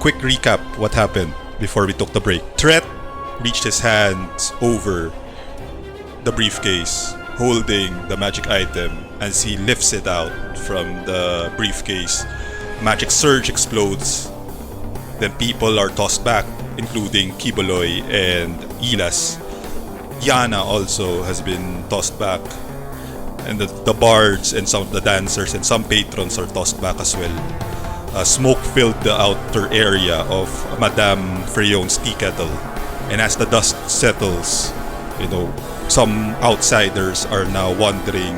Quick recap what happened before we took the break. Tret reached his hands over the briefcase, holding the magic item. As he lifts it out from the briefcase, magic surge explodes. Then people are tossed back, including Kiboloy and Ilas. Yana also has been tossed back. And the bards and some of the dancers and some patrons are tossed back as well. Smoke filled the outer area of Madame Freyon's tea kettle. And as the dust settles, some outsiders are now wondering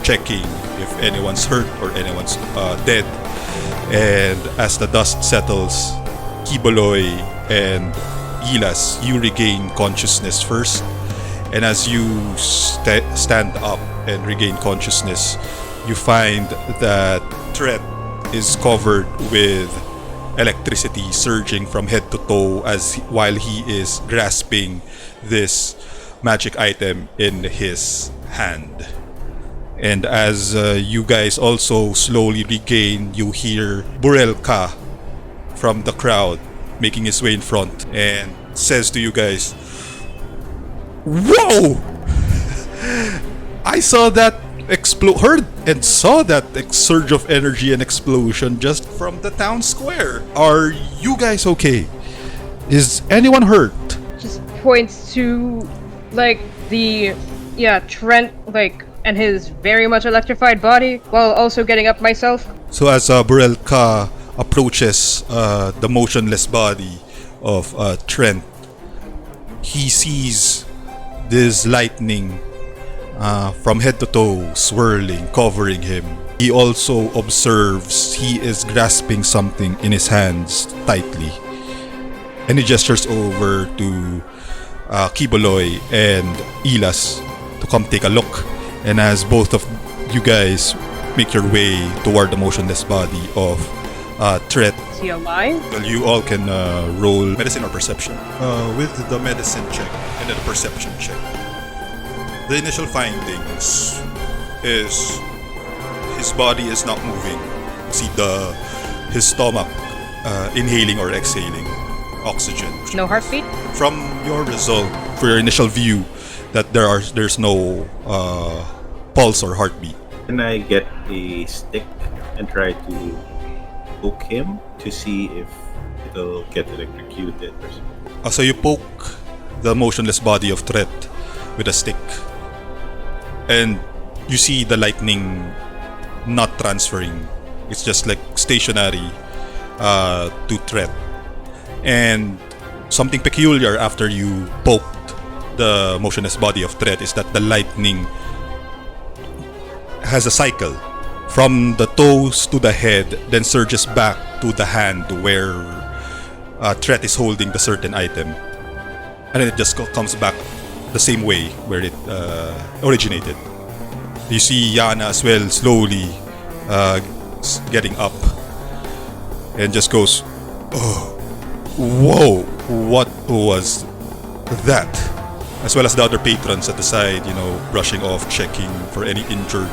checking if anyone's hurt or anyone's dead. And as the dust settles, Kiboloy and Ilas, you regain consciousness first. And as you stand up and regain consciousness, you find that Tret is covered with electricity surging from head to toe while he is grasping this magic item in his hand. And as you guys also slowly regain, you hear Burelka from the crowd making his way in front and says to you guys, "Whoa! I saw that heard and saw that surge of energy and explosion just from the town square. Are you guys okay? Is anyone hurt?" Just points to Trent and his very much electrified body while also getting up myself. So as Burelka approaches the motionless body of Trent, he sees this lightning from head to toe swirling, covering him. He also observes he is grasping something in his hands tightly. And he gestures over to Kiboloy and Ilas to come take a look. And as both of you guys make your way toward the motionless body of Tret. Is he alive? Well, you all can roll medicine or perception. With the medicine check and then the perception check. The initial findings is his body is not moving. You see his stomach inhaling or exhaling oxygen. No heartbeat? From your result, for your initial view, that there's no pulse or heartbeat. Can I get a stick and try to poke him to see if it'll get electrocuted or something? So you poke the motionless body of Tret with a stick, and you see the lightning not transferring. It's just like stationary to Tret. And something peculiar after you poked the motionless body of Tret is that the lightning has a cycle from the toes to the head, then surges back to the hand where Tret is holding the certain item, and then it just comes back the same way where it originated. You see Yana as well slowly getting up and just goes, "Oh, whoa, what was that?" As well as the other patrons at the side, brushing off, checking for any injured.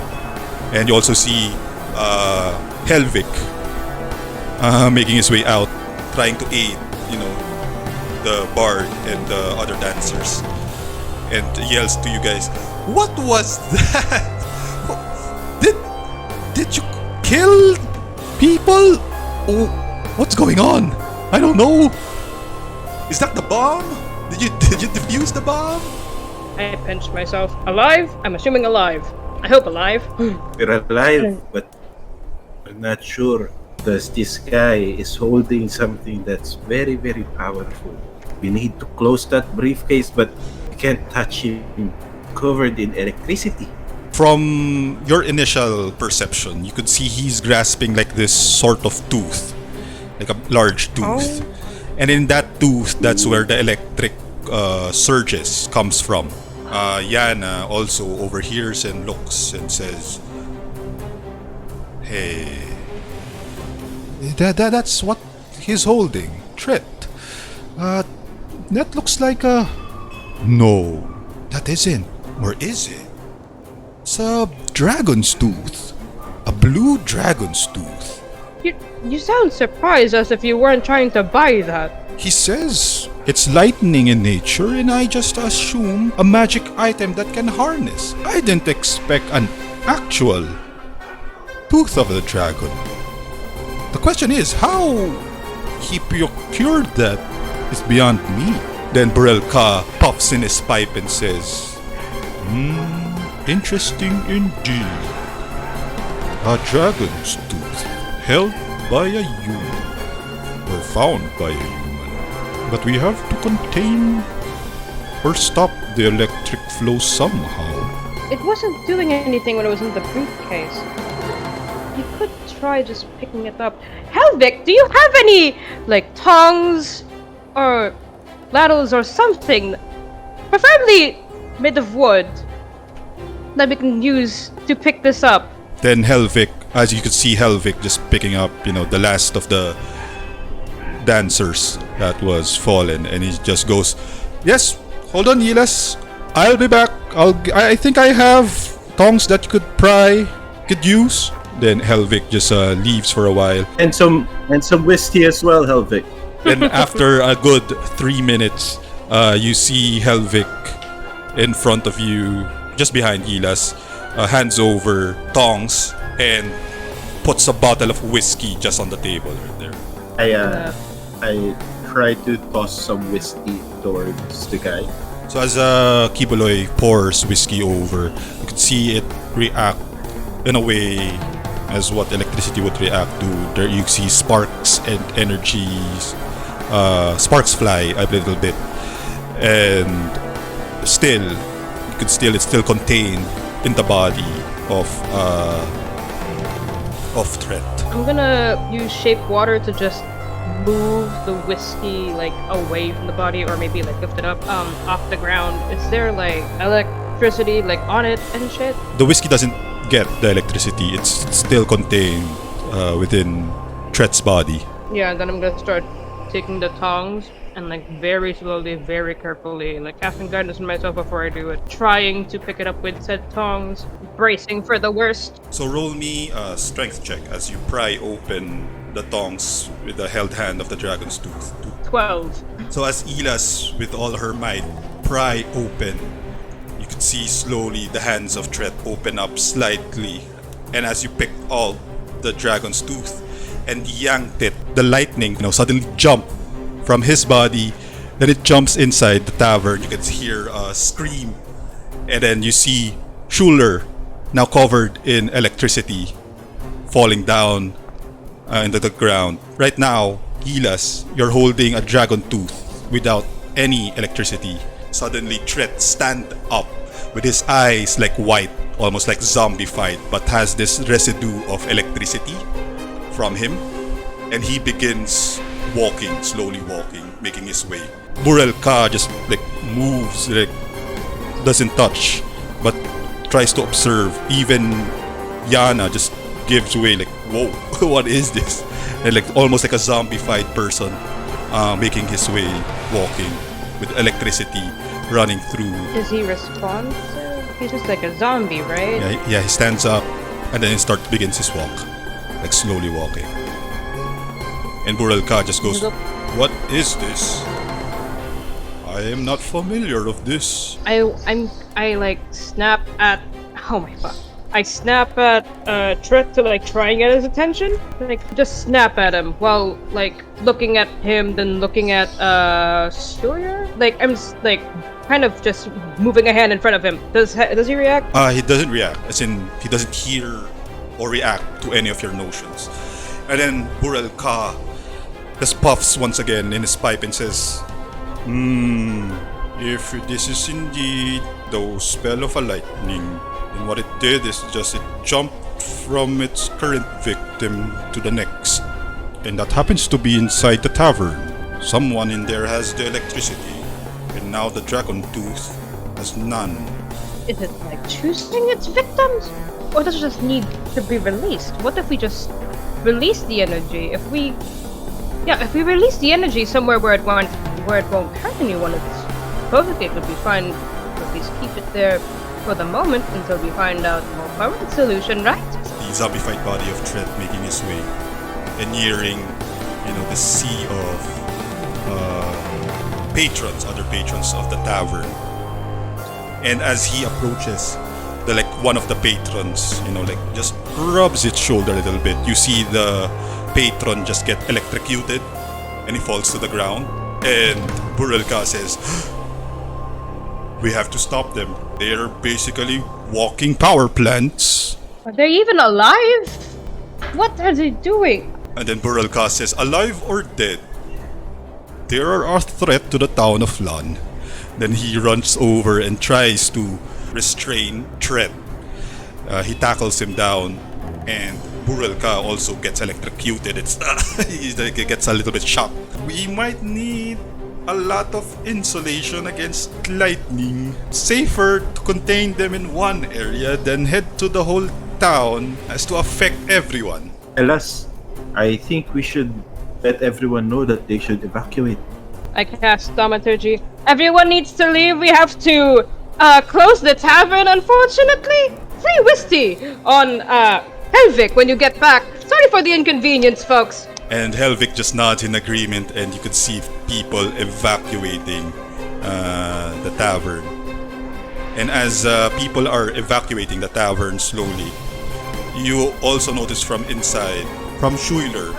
And you also see Helvik making his way out, trying to aid, the bard and the other dancers, and yells to you guys, "What was that? Did you kill people? Oh, what's going on? I don't know. Is that the bomb? Did you defuse the bomb?" I pinched myself. Alive? I'm assuming alive. I hope alive. We're alive, but I'm not sure because this guy is holding something that's very, very powerful. We need to close that briefcase, but we can't touch him. Covered in electricity. From your initial perception, you could see he's grasping like this sort of tooth, like a large tooth. And in that tooth, that's where the electric surges comes from. Yana also overhears and looks and says, "Hey, that's what he's holding, Tret. That looks like a... No, that isn't. Or is it? It's a dragon's tooth. A blue dragon's tooth. You sound surprised as if you weren't trying to buy that. He says it's lightning in nature, and I just assume a magic item that can harness. I didn't expect an actual tooth of the dragon. The question is, how he procured that is beyond me. Then Burelka puffs in his pipe and says, interesting indeed. A dragon's tooth held by a human, or found by a human. But we have to contain or stop the electric flow somehow. It wasn't doing anything when it was in the briefcase. You could try just picking it up. Helvik, do you have any, tongs or ladles or something, preferably made of wood, that we can use to pick this up? Then Helvik, as you could see Helvik just picking up, the last of the dancers that was fallen, and he just goes, yes, hold on, Yilas, I'll be back. I think I have tongs that you could use. Then Helvik just leaves for a while. And some whiskey as well, Helvik. Then after a good 3 minutes, you see Helvik in front of you, just behind Yilas, hands over tongs and puts a bottle of whiskey just on the table right there. I try to toss some whiskey towards the guy. So as Kibuloy pours whiskey over, you can see it react in a way as what electricity would react to. There you see sparks and energies, sparks fly a little bit, and it's still contained in the body of Threat. I'm gonna use shape water to just move the whiskey away from the body, or maybe lift it up off the ground. Is there electricity on it and shit? The whiskey doesn't get the electricity. It's still contained within Threat's body. Yeah, and then I'm gonna start taking the tongs and very slowly, very carefully, casting guidance on myself before I do it, trying to pick it up with said tongs, bracing for the worst. So roll me a strength check as you pry open the tongs with the held hand of the dragon's tooth. 12. So as Ilas, with all her might, pry open, you can see slowly the hands of Threat open up slightly, and as you pick out the dragon's tooth and yanked it, the lightning suddenly jumped from his body. Then it jumps inside the tavern. You can hear a scream, and then you see Schuler, now covered in electricity, falling down into the ground. Right now, Gilas, you're holding a dragon tooth without any electricity. Suddenly, Threat stand up with his eyes white, almost zombified, but has this residue of electricity from him, and he begins slowly walking, making his way. Burelka just moves, doesn't touch, but tries to observe. Even Yana just gives way, whoa, what is this? And almost like a zombified person, making his way, walking with electricity running through. Does he respond? He's just like a zombie, right? Yeah, he stands up and then begins his walk, slowly walking. And Burelka just goes, what is this? I am not familiar of this. I snap at, oh my fuck. I snap at Threat to try and get his attention. Just snap at him while looking at him, then looking at Sawyer. I'm kind of just moving a hand in front of him. Does he react? He doesn't react, as in he doesn't hear or react to any of your notions. And then Burelka just puffs once again in his pipe and says, if this is indeed the spell of a lightning, then what it did is it jumped from its current victim to the next. And that happens to be inside the tavern. Someone in there has the electricity, and now the dragon tooth has none. Is it choosing its victims? Or does it just need to be released? What if we just release the energy? If we release the energy somewhere where it won't hurt anyone, it's perfectly, it would be fine. At least keep it there for the moment until we find out a more permanent solution, right? The zombified body of Threat making his way and nearing, the sea of other patrons of the tavern. And as he approaches, one of the patrons, just rubs its shoulder a little bit. You see the patron just get electrocuted, and he falls to the ground. And Burelka says, "We have to stop them. They are basically walking power plants." Are they even alive? What are they doing? And then Burelka says, "Alive or dead, they are a threat to the town of Lan." Then he runs over and tries to restrain Tret. He tackles him down, and Burelka also gets electrocuted. He gets a little bit shocked. We might need a lot of insulation against lightning. Safer to contain them in one area than head to the whole town as to affect everyone. Alas, I think we should let everyone know that they should evacuate. I cast thaumaturgy. Everyone needs to leave. We have to close the tavern, unfortunately. Free whiskey on Helvik when you get back. Sorry for the inconvenience, folks. And Helvik just nods in agreement, and you could see people evacuating the tavern. And as people are evacuating the tavern slowly, you also notice from inside, from Schuiler,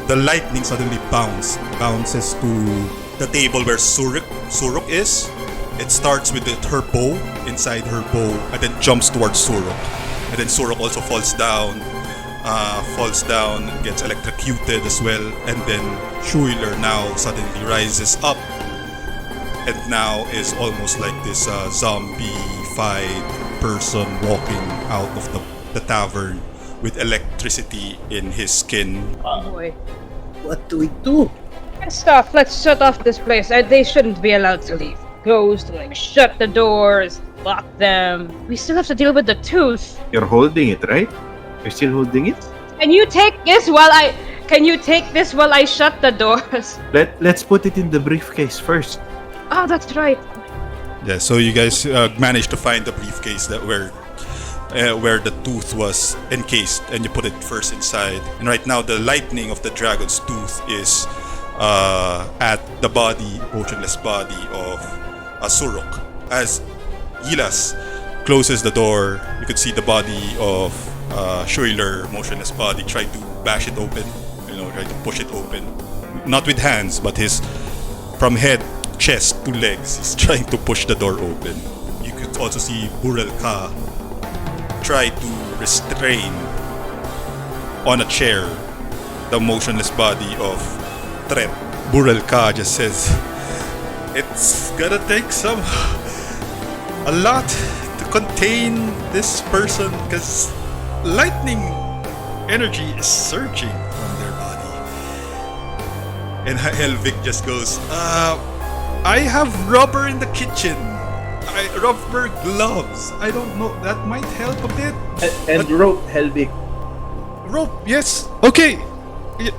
the lightning suddenly bounces to the table where Suruk is. It starts with her bow, inside her bow, and then jumps towards Suruk. And then Suruk also falls down, gets electrocuted as well. And then Schuiler now suddenly rises up, and now is almost like this zombie-fied person walking out of the tavern with electricity in his skin. Oh boy. What do we do? Let's shut off this place. They shouldn't be allowed to leave. Goes to shut the doors, lock them. We still have to deal with the tooth. You're holding it, right? You're still holding it? Can you take this while I shut the doors? Let's put it in the briefcase first. Oh, that's right. Yeah, so you guys managed to find the briefcase where the tooth was encased, and you put it first inside. And right now, the lightning of the dragon's tooth is at the motionless body of Suruk. As Gilas closes the door, you could see the body of Schuiler, motionless body, try to bash it open, try to push it open. Not with hands, but from head, chest to legs, he's trying to push the door open. You could also see Burelka try to restrain on a chair the motionless body of Tret. Burelka just says, "It's gonna take a lot to contain this person because lightning energy is surging from their body." And Helvik just goes, "I have rubber in the kitchen. Rubber gloves. I don't know. That might help a bit." And rope, Helvik. Rope, yes. Okay.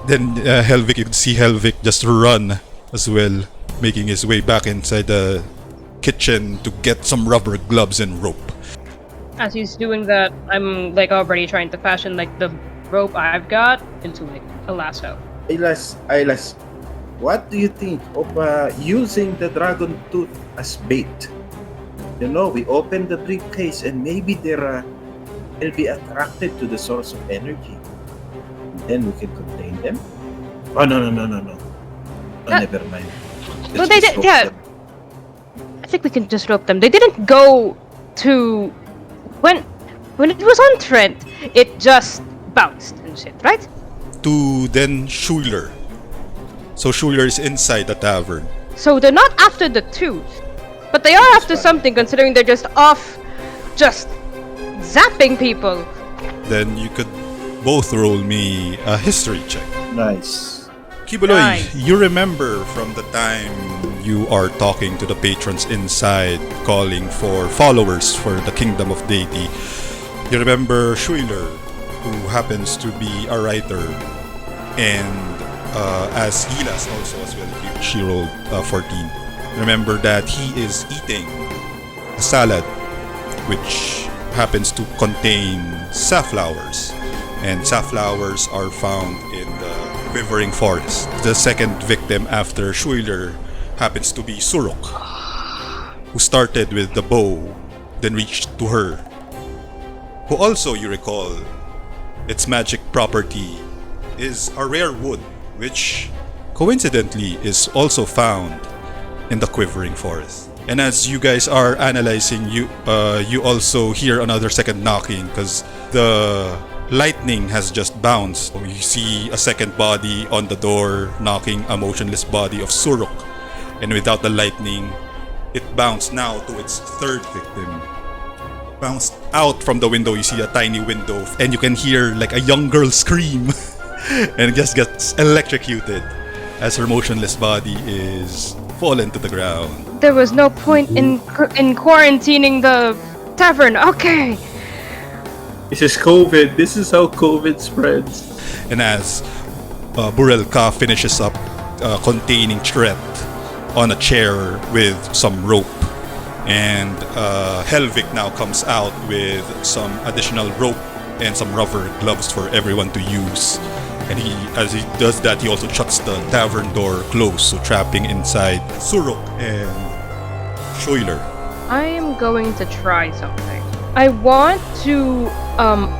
Then you could see Helvik just run as well, making his way back inside the kitchen to get some rubber gloves and rope. As he's doing that, I'm already trying to fashion the rope I've got into a lasso. Ailas, what do you think of using the dragon tooth as bait? We open the briefcase and maybe they'll be attracted to the source of energy. And then we can contain them. Oh, no. Never mind. Well, they did, yeah. I think we can just rope them. They didn't go to... When it was on Trent, it just bounced and shit, right? To then Schuiler. So Schuiler is inside the tavern. So they're not after the tooth. But they are after something, considering they're just off, just zapping people. Then you could both roll me a history check. Nice. Kibuloy, Nice. you remember from the time you are talking to the patrons inside, calling for followers for the Kingdom of Deity. You remember Schuiler, who happens to be a writer, and as Gilas also as well, she rolled 14. Remember that he is eating a salad which happens to contain safflowers, and safflowers are found in the quivering forest. The second victim after Schuiler happens to be Suruk, who started with the bow, then reached to her, who also, you recall, its magic property is a rare wood, which coincidentally is also found in the quivering forest. And as you guys are analyzing, you also hear another second knocking because the lightning has just bounced. You see a second body on the door knocking a motionless body of Suruk, and without the lightning, it bounced now to its third victim. Bounced out from the window, you see a tiny window, and you can hear like a young girl scream and just gets electrocuted as her motionless body is fallen to the ground. There was no point in quarantining the tavern. Okay. This is COVID. This is how COVID spreads. And as Burelka finishes up containing Tret on a chair with some rope, and Helvik now comes out with some additional rope and some rubber gloves for everyone to use. And as he does that, he also shuts the tavern door close, so trapping inside Suruk and Schuiler. I am going to try something. I want to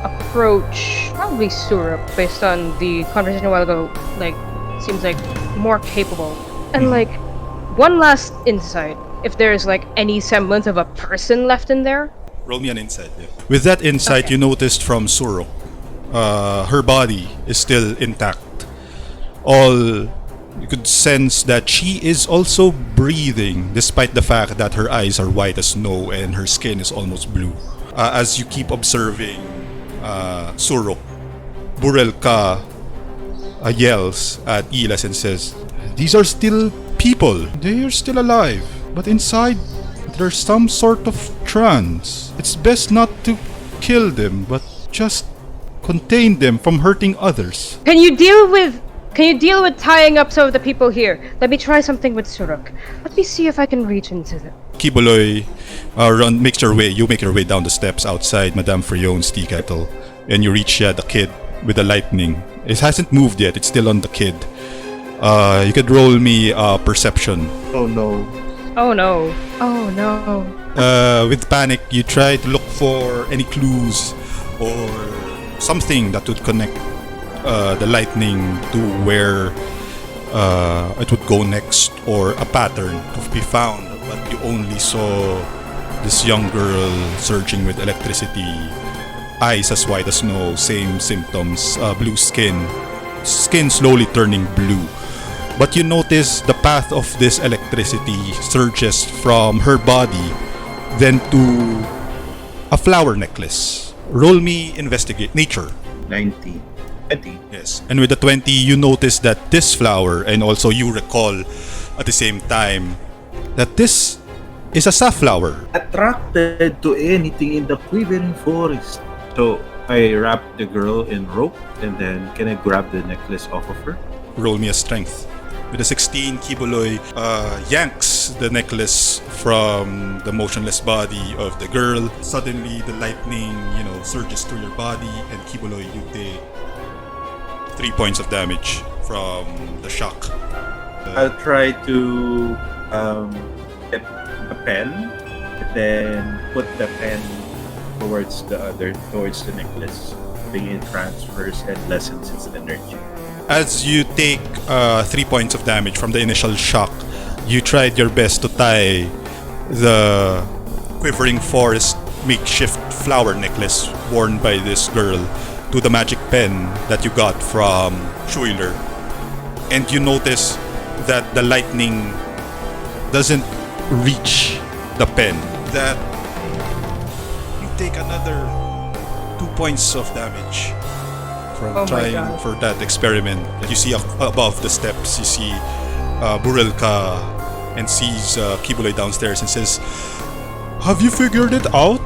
approach probably Suruk based on the conversation a while ago. Like, seems like more capable. And like, one last insight. If there's like any semblance of a person left in there. Roll me an insight. Yeah. With that insight, Okay. you noticed from Suruk, her body is still intact. You could sense that she is also breathing, despite the fact that her eyes are white as snow and her skin is almost blue. As you keep observing Suruk, Burelka yells at Ilas and says, "These are still people. They are still alive. But inside, there's some sort of trance. It's best not to kill them, but just contain them from hurting others." Can you deal with tying up some of the people here? Let me try something with Suruk. Let me see if I can reach into them. Kibuloy, you make your way down the steps outside Madame Frion's tea kettle, and you reach the kid with the lightning. It hasn't moved yet, it's still on the kid. You could roll me perception. Oh no. Oh no. Oh no. With panic, you try to look for any clues or something that would connect the lightning to where it would go next, or a pattern to be found, but you only saw this young girl surging with electricity, eyes as white as snow, same symptoms, blue skin slowly turning blue. But you notice the path of this electricity surges from her body then to a flower necklace. Roll me investigate nature. 19. 20. Yes. And with the 20, you notice that this flower, and also you recall at the same time that this is a safflower. Attracted to anything in the quivering forest. So I wrap the girl in rope, and then can I grab the necklace off of her? Roll me a strength. With a 16, Kibuloy yanks the necklace from the motionless body of the girl. Suddenly, the lightning, surges through your body, and Kibuloy, you take 3 points of damage from the shock. I'll try to get a pen, and then put the pen towards the necklace. I think it transfers and lessens its energy. As you take 3 points of damage from the initial shock, you tried your best to tie the quivering forest makeshift flower necklace worn by this girl to the magic pen that you got from Schuiler. And you notice that the lightning doesn't reach the pen. That you take another 2 points of damage from Oh my trying God. for that experiment. You see above the steps, you see Burelka and sees Kibuloy downstairs and says, "Have you figured it out?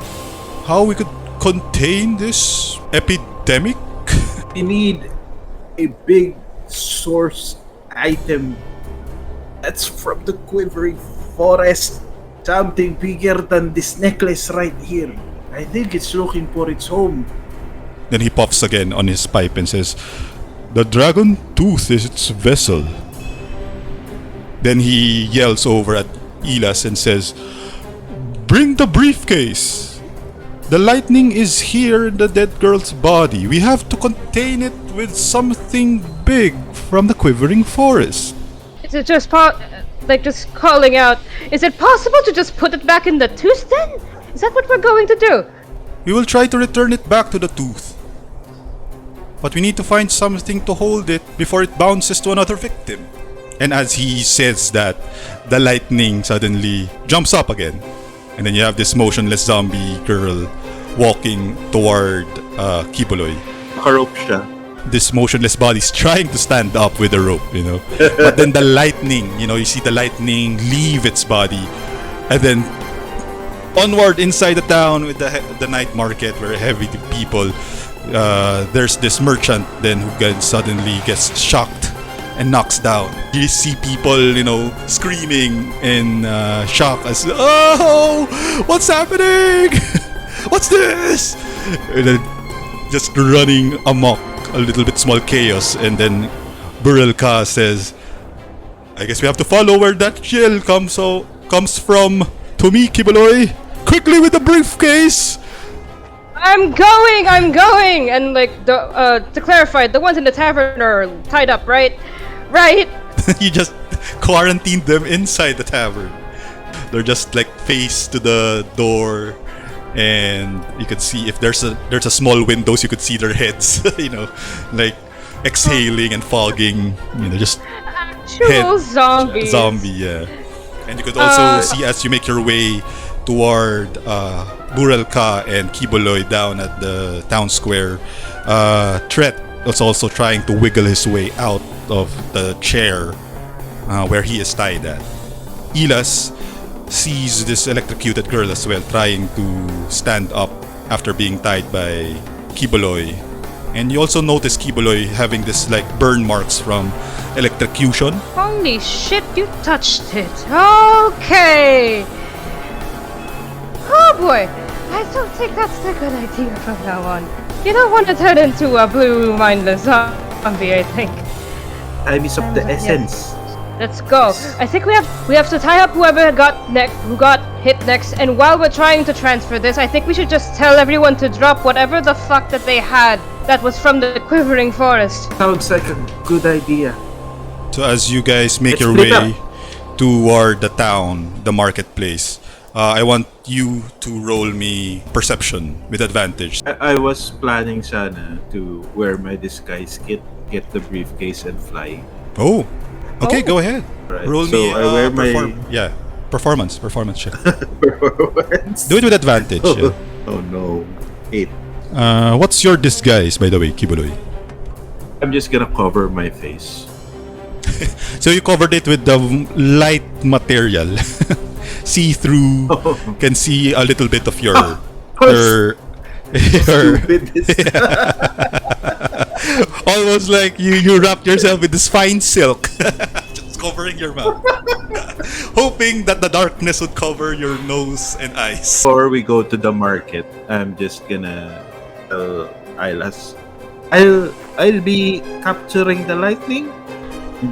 How we could contain this epidemic?" We need a big source item that's from the quivering forest. Something bigger than this necklace right here. I think it's looking for its home. Then he puffs again on his pipe and says, "The dragon tooth is its vessel." Then he yells over at Elas and says, "Bring the briefcase. The lightning is here in the dead girl's body. We have to contain it with something big from the quivering forest." Is it just just calling out? Is it possible to just put it back in the tooth then? Is that what we're going to do? "We will try to return it back to the tooth. But we need to find something to hold it before it bounces to another victim." And as he says that, the lightning suddenly jumps up again. And then you have this motionless zombie girl walking toward Kibuloy. Karope siya. This motionless body's trying to stand up with a rope, But then the lightning, you see the lightning leave its body. And then onward inside the town with the night market where heavy people, there's this merchant then who suddenly gets shocked and knocks down. You see people, screaming in shock as, "Oh, what's happening? What's this?" And then just running amok, a little bit small chaos. And then Burelka says, "I guess we have to follow where that yell comes from. To me, Kibuloy, quickly with the briefcase." I'm going! And to clarify, the ones in the tavern are tied up, right? Right? You just quarantined them inside the tavern. They're just face to the door, and you can see if there's a small windows, you could see their heads, exhaling and fogging, just Actual zombies. zombie, yeah. And you could also see as you make your way toward Burelka and Kibuloy down at the town square, Tret was also trying to wiggle his way out of the chair where he is tied at. Elas sees this electrocuted girl as well, trying to stand up after being tied by Kibuloy. And you also notice Kibuloy having this burn marks from electrocution. Holy shit, you touched it. Okay. Oh boy, I don't think that's a good idea from now on. You don't want to turn into a blue mindless zombie, I think. Time is of the essence. Let's go. I think we have to tie up who got hit next, and while we're trying to transfer this, I think we should just tell everyone to drop whatever the fuck that they had that was from the quivering forest. Sounds like a good idea. So as you guys make Let's your split way toward the town, the marketplace, I want you to roll me perception with advantage. I was planning sana to wear my disguise kit, get the briefcase, and fly. Oh, okay, Oh. go ahead. Right. Roll So me. I wear my Performance check. performance. Do it with advantage. Yeah. Oh no, 8. What's your disguise, by the way, Kibuloy? I'm just gonna cover my face. So you covered it with the light material, see through. Can see a little bit of your your Stupid is almost like you wrapped yourself with this fine silk, just covering your mouth, hoping that the darkness would cover your nose and eyes. Before we go to the market, I'm just gonna tell Ilas, I'll be capturing the lightning.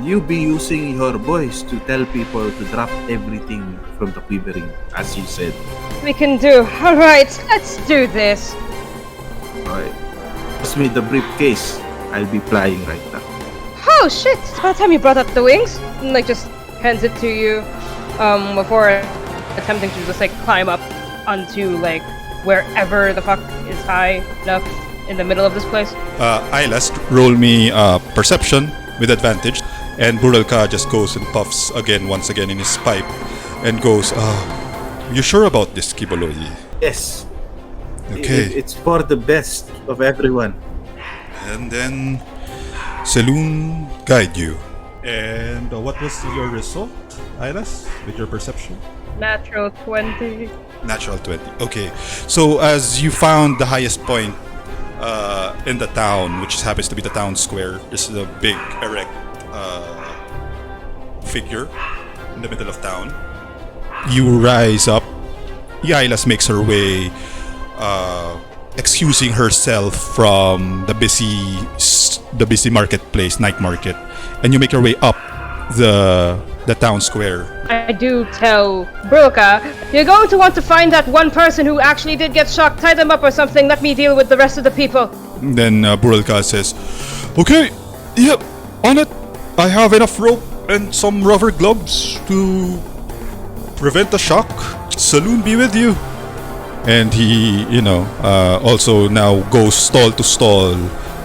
You be using your voice to tell people to drop everything from the quivering, as you said. We can do. Alright, let's do this. Alright. Pass me the briefcase. I'll be flying right now. Oh shit! It's about time you brought up the wings. And just hands it to you. Before attempting to just climb up onto wherever the fuck is high enough in the middle of this place. Ilas, roll me perception with advantage, and Burelka just goes and puffs once again in his pipe, and goes, "You sure about this, Kibuloy?" Yes. Okay. It's for the best of everyone. And then Selûne guide you. And what was your result, Ilas, with your perception? Natural 20. Natural 20. Okay. So as you found the highest point in the town, which happens to be the town square, this is a big erect figure in the middle of town. You rise up. Ilas makes her way excusing herself from the busy marketplace, night market, and you make your way up the town square. I do tell Brilka, you're going to want to find that one person who actually did get shocked, tie them up or something, let me deal with the rest of the people. Then Burulka says, "Okay, yep, on it. I have enough rope and some rubber gloves to prevent the shock. Saloon be with you." And he, also now goes stall to stall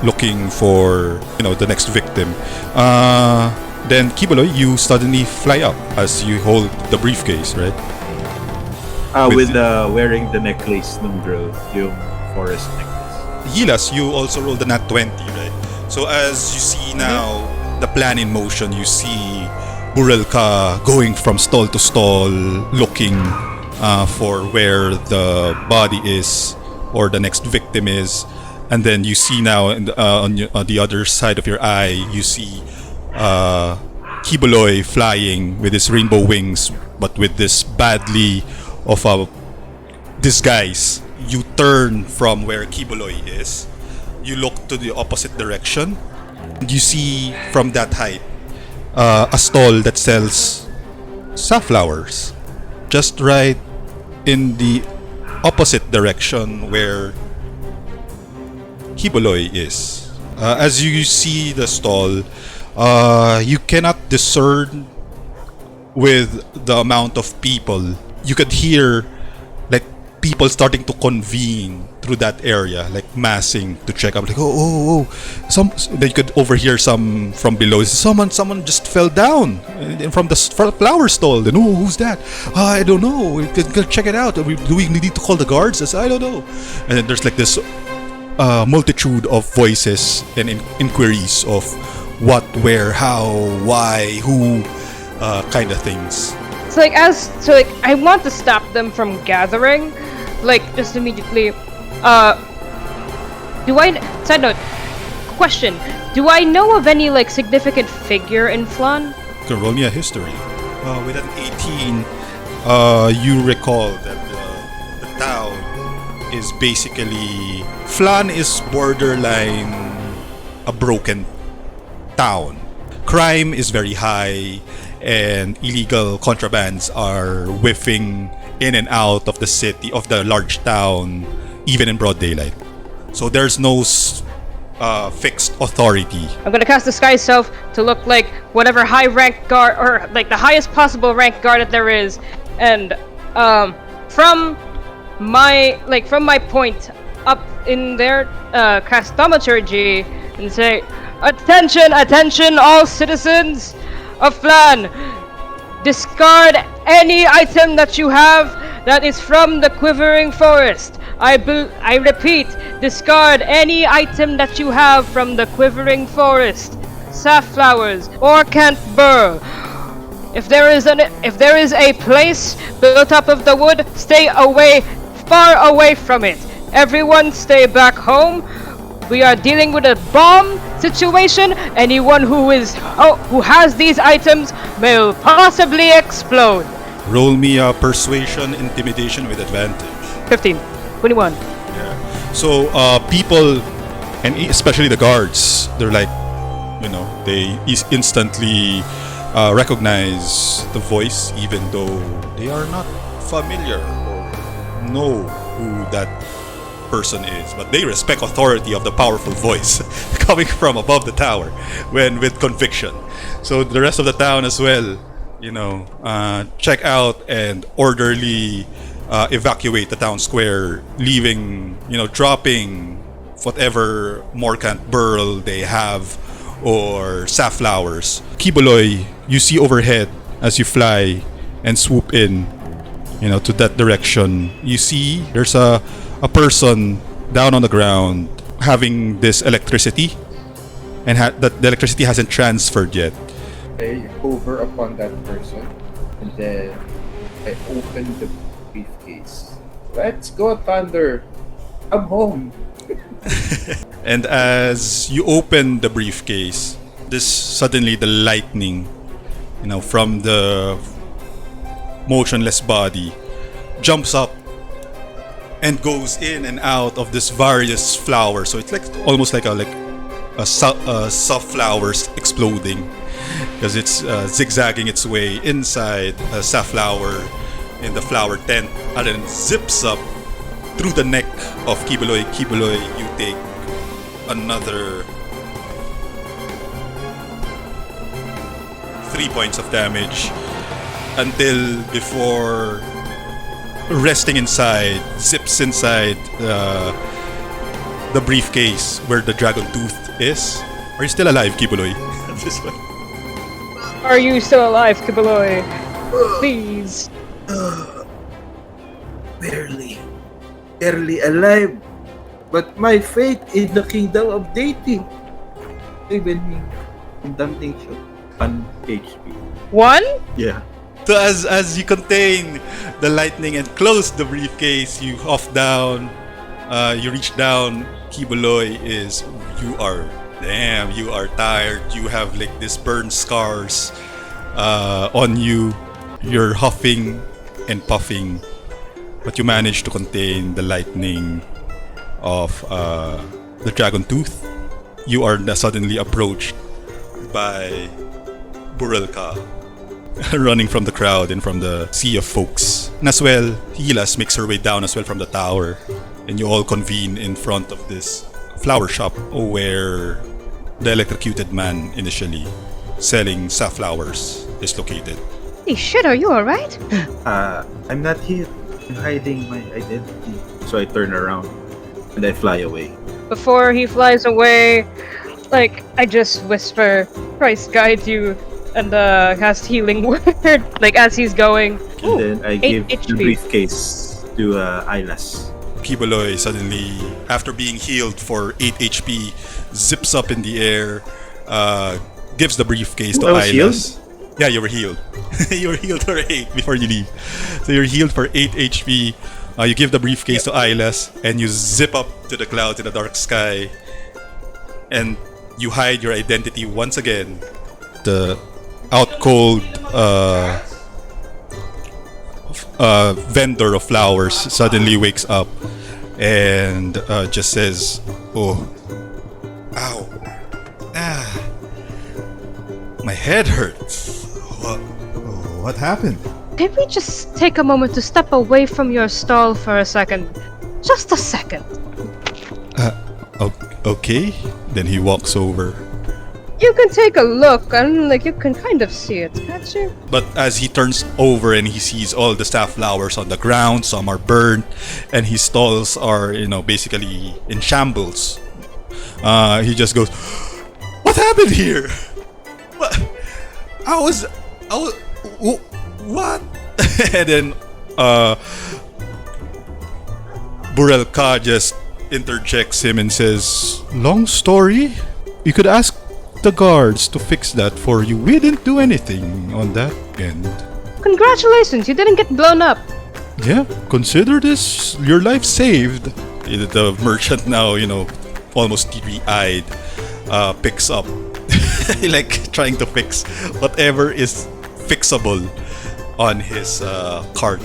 looking for, the next victim. Then Kiboloy, you suddenly fly up as you hold the briefcase, right? With wearing the necklace ng girl, yung forest necklace. Hilas, you also rolled the nat 20, right? So as you see now the plan in motion, you see Burelka going from stall to stall looking for where the body is or the next victim is. And then you see now on the other side of your eye, you see Kiboloy flying with his rainbow wings, but with this badly of a disguise. You turn from where Kiboloy is, you look to the opposite direction, and you see from that height a stall that sells safflowers, just right in the opposite direction where Kiboloy is. As you see the stall, you cannot discern with the amount of people. You could hear like people starting to convene through that area, like massing to check out. Like then you could overhear some from below. Someone just fell down from the flower stall. Then who's that? I don't know. We can check it out. Do we need to call the guards? I said, I don't know. And then there's like this multitude of voices and inquiries of what, where, how, why, who, kind of things. So I want to stop them from gathering, just immediately. Side note, question: do I know of any significant figure in Flan? You can roll me a history. With an 18, you recall that the town is basically Flan is borderline a broken town. Crime is very high, and illegal contrabands are whiffing in and out of the city, of the large town, even in broad daylight. So there's no fixed authority. I'm gonna cast Disguise Self to look like whatever high rank guard, or the highest possible rank guard that there is, and from my point up in there, cast Thaumaturgy and say, "Attention, attention, all citizens of Flan! Discard any item that you have that is from the Quivering Forest. I repeat, discard any item that you have from the Quivering Forest. Safflowers or Kent Burr. If there is a place built up of the wood, stay far away from it. Everyone stay back home. We are dealing with a bomb situation. Anyone who has these items may possibly explode." Roll me a persuasion, intimidation with advantage. 15, 21. Yeah. So people, and especially the guards, they're like, they instantly recognize the voice, even though they are not familiar or know who that person is, but they respect authority of the powerful voice coming from above the tower with conviction. So the rest of the town as well, check out and orderly evacuate the town square, leaving, dropping whatever Morcant burl they have or safflowers. Kiboloy, you see overhead as you fly and swoop in, to that direction. You see there's a person down on the ground having this electricity, and that the electricity hasn't transferred yet. I hover upon that person, and then I open the briefcase. Let's go, Thunder! I'm home! And as you open the briefcase, suddenly the lightning, from the motionless body jumps up and goes in and out of this various flowers. So it's like almost like a soft flowers exploding, because it's zigzagging its way inside a safflower in the flower tent, and then zips up through the neck of Kibuloy. Kibuloy, you take another 3 points of damage until before resting inside, zips inside the briefcase where the dragon tooth is. Are you still alive, Kibuloy? This one. Are you still alive, Kibuloy? Please. Barely alive. But my fate is the kingdom of deity. Even me. Damnation. 1 HP. 1? Yeah. So as you contain the lightning and close the briefcase, you off down, you reach down. Kibuloy you are tired. You have like this burn scars on you. You're huffing and puffing, but you manage to contain the lightning of the dragon tooth. You are suddenly approached by Burelka, running from the crowd and from the sea of folks. And as well, Hilas makes her way down as well from the tower, and you all convene in front of this flower shop where the electrocuted man initially selling safflowers is located. Hey, shit, are you alright? I'm not here. I'm hiding my identity. So I turn around and I fly away. Before he flies away, like, I just whisper, Christ guide you, and cast healing word, like, as he's going. And then I 8 give the HP. briefcase to Ilas. Kibuloy suddenly, after being healed for 8 HP, zips up in the air, gives the briefcase to I was Ilas. Yeah, you were healed. You were healed for 8 before you leave. So you're healed for 8 HP. You give the briefcase to Ilas, and you zip up to the clouds in the dark sky, and you hide your identity once again. The out cold vendor of flowers suddenly wakes up and just says, "Oh, ow, my head hurts. What happened?" Can we just take a moment to step away from your stall for a second? Just a second. Okay. Then he walks over. You can take a look, and like you can kind of see it, can't you? But as he turns over and he sees all the safflowers on the ground, some are burned, and his stalls are, basically in shambles. He just goes, "What happened here? What? What?" And then Burelka just interjects him and says, "Long story. You could ask the guards to fix that for you. We didn't do anything on that end." Congratulations, you didn't get blown up. Yeah, consider this your life saved. The merchant now, almost teary-eyed, picks up, like trying to fix whatever is fixable on his cart.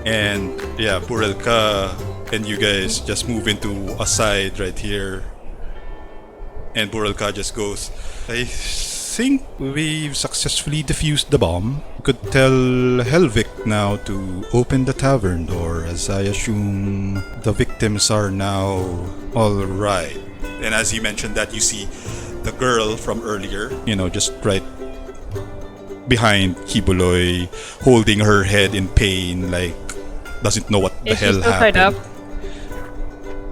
And yeah, Burelka and you guys just move into a side right here. And Burelka just goes, "I think we've successfully defused the bomb. You could tell Helvik now to open the tavern door, as I assume the victims are now alright." And as he mentioned that, you see the girl from earlier, just right behind Kibuloy, holding her head in pain, like doesn't know what the Is she hell still tied happened. up?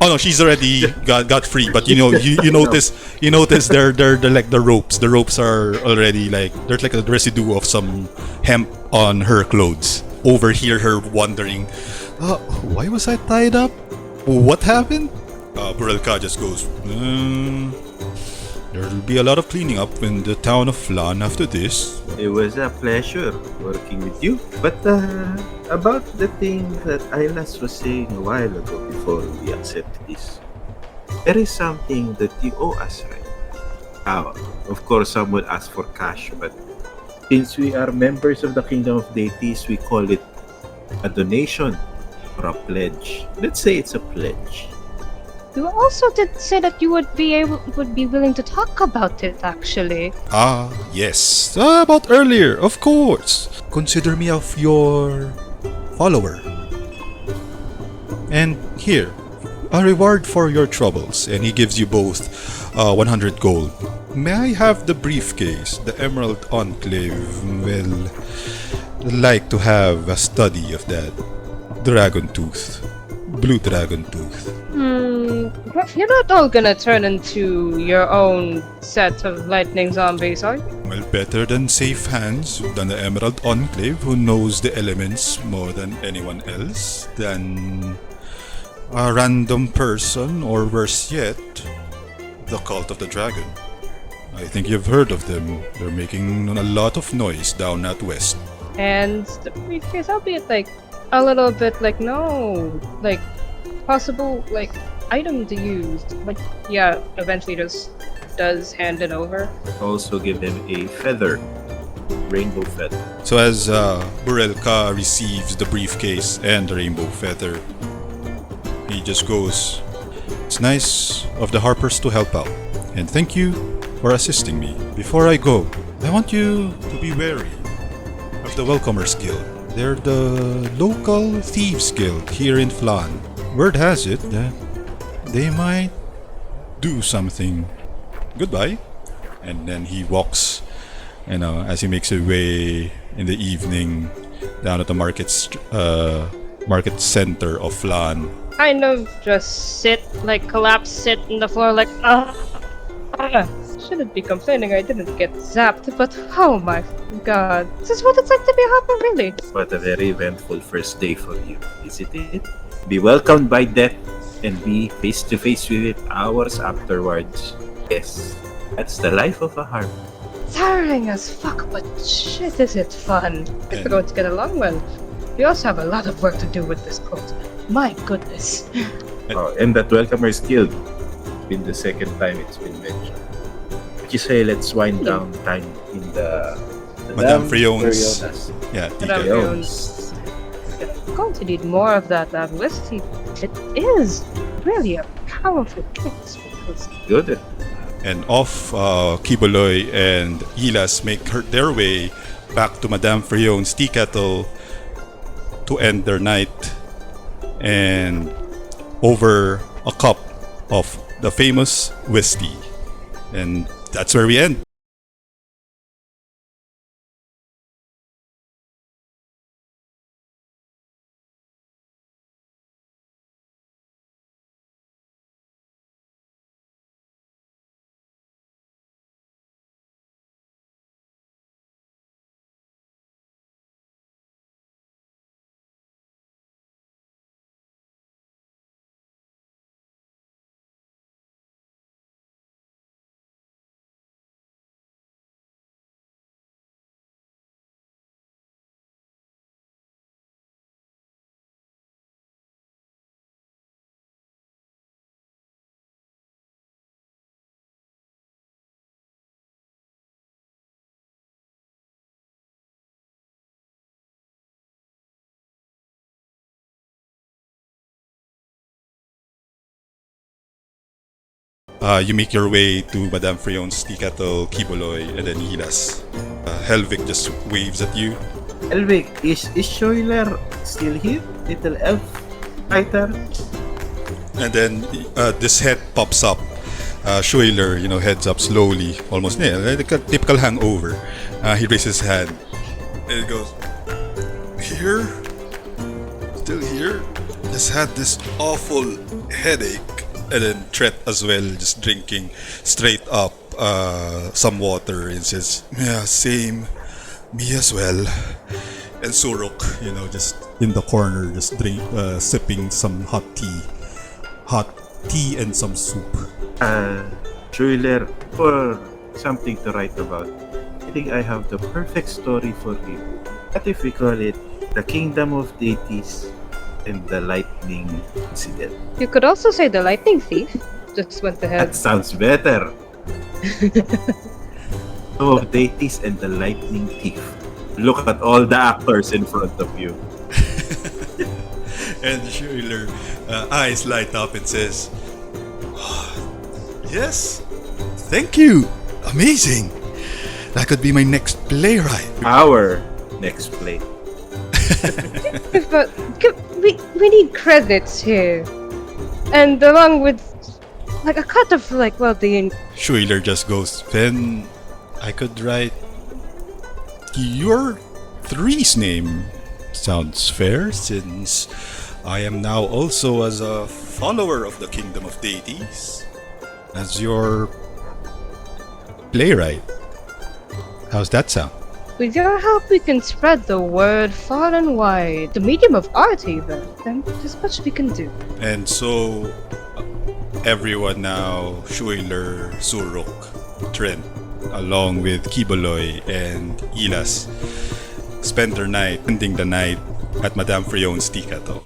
Oh no, she's already got free. But you notice they're like the ropes. The ropes are already like there's like a residue of some hemp on her clothes. Overhear her wondering, "Why was I tied up? What happened?" Burelka just goes, "There'll be a lot of cleaning up in the town of Flan after this." It was a pleasure working with you. But about the thing that Ilas was saying a while ago before we accept this, there is something that you owe us, right? Of course, some would ask for cash, but since we are members of the Kingdom of Deities, we call it a donation or a pledge. Let's say it's a pledge. You also did say that you would be willing to talk about it, actually. Ah, yes. About earlier, of course. Consider me of your follower. And here, a reward for your troubles. And he gives you both 100 gold. May I have the briefcase? The Emerald Enclave will like to have a study of that dragon tooth. Blue dragon tooth. But you're not all gonna turn into your own set of lightning zombies, are you? Well, better than safe hands than the Emerald Enclave, who knows the elements more than anyone else, than a random person, or worse yet, the Cult of the Dragon. I think you've heard of them. They're making a lot of noise down at west. And the briefcase, albeit like a little bit possible item to use. But yeah, eventually just does hand it over. Also give him a feather, rainbow feather. So as Burelka receives the briefcase and the rainbow feather, he just goes, "It's nice of the Harpers to help out, and thank you for assisting me. Before I go, I want you to be wary of the Welcomers Guild. They're the local thieves guild here in Flan. Word has it that they might do something. Goodbye." And then he walks, as he makes his way in the evening down at the market center of Flan. Kind of just collapse in the floor shouldn't be complaining I didn't get zapped, but oh my god. This is what it's like to be a Harper, really. What a very eventful first day for you, isn't it? Be welcomed by death and be face to face with it hours afterwards. Yes, that's the life of a Harper. Tiring as fuck, but shit is it fun. If we're going to get along well. We also have a lot of work to do with this cult. My goodness. Oh, and that Welcomers Guild, been the second time it's been mentioned. What you say, let's wind down time in the Madame Frion's. Friona's. Yeah, Madame TK. Frion's. We're going to need more of that list. It is really a powerful case. Good. And off Kiboloy and Ilas make their way back to Madame Frion's tea kettle to end their night, and over a cup of the famous whiskey. And that's where we end. You make your way to Madame Frion's tea kettle, Kiboloy, and then Ilas. Helvik just waves at you. Elvic, is Schuyler still here? Little elf fighter? And then this head pops up. Schuyler, heads up slowly, almost like a typical hangover. He raises his hand and he goes, "Here? Still here? Just had this awful headache." And then Tret as well, just drinking straight up some water, and says, "Yeah, same. Me as well." And Suruk, just in the corner, just sipping some hot tea and some soup. Schuyler, for something to write about, I think I have the perfect story for you. What if we call it The Kingdom of Deities and the Lightning Incident? You could also say the lightning thief. Just went ahead. That sounds better. Of Deities and the Lightning Thief. Look at all the actors in front of you. And Schuyler eyes light up and says, yes, thank you. Amazing. That could be my next playwright. Our next play. But we need credits here, and along with like a cut of like the Schuyler just goes, then I could write your three's name. Sounds fair, since I am now also as a follower of the Kingdom of Deities as your playwright. How's that sound? with your help we can spread the word far and wide. The medium of art even. Then there's much we can do. And so everyone now, Schuyler, Suruk, Trent, along with Kiboloy and Ilas, spend their night, ending the night at Madame Freon's Tikato.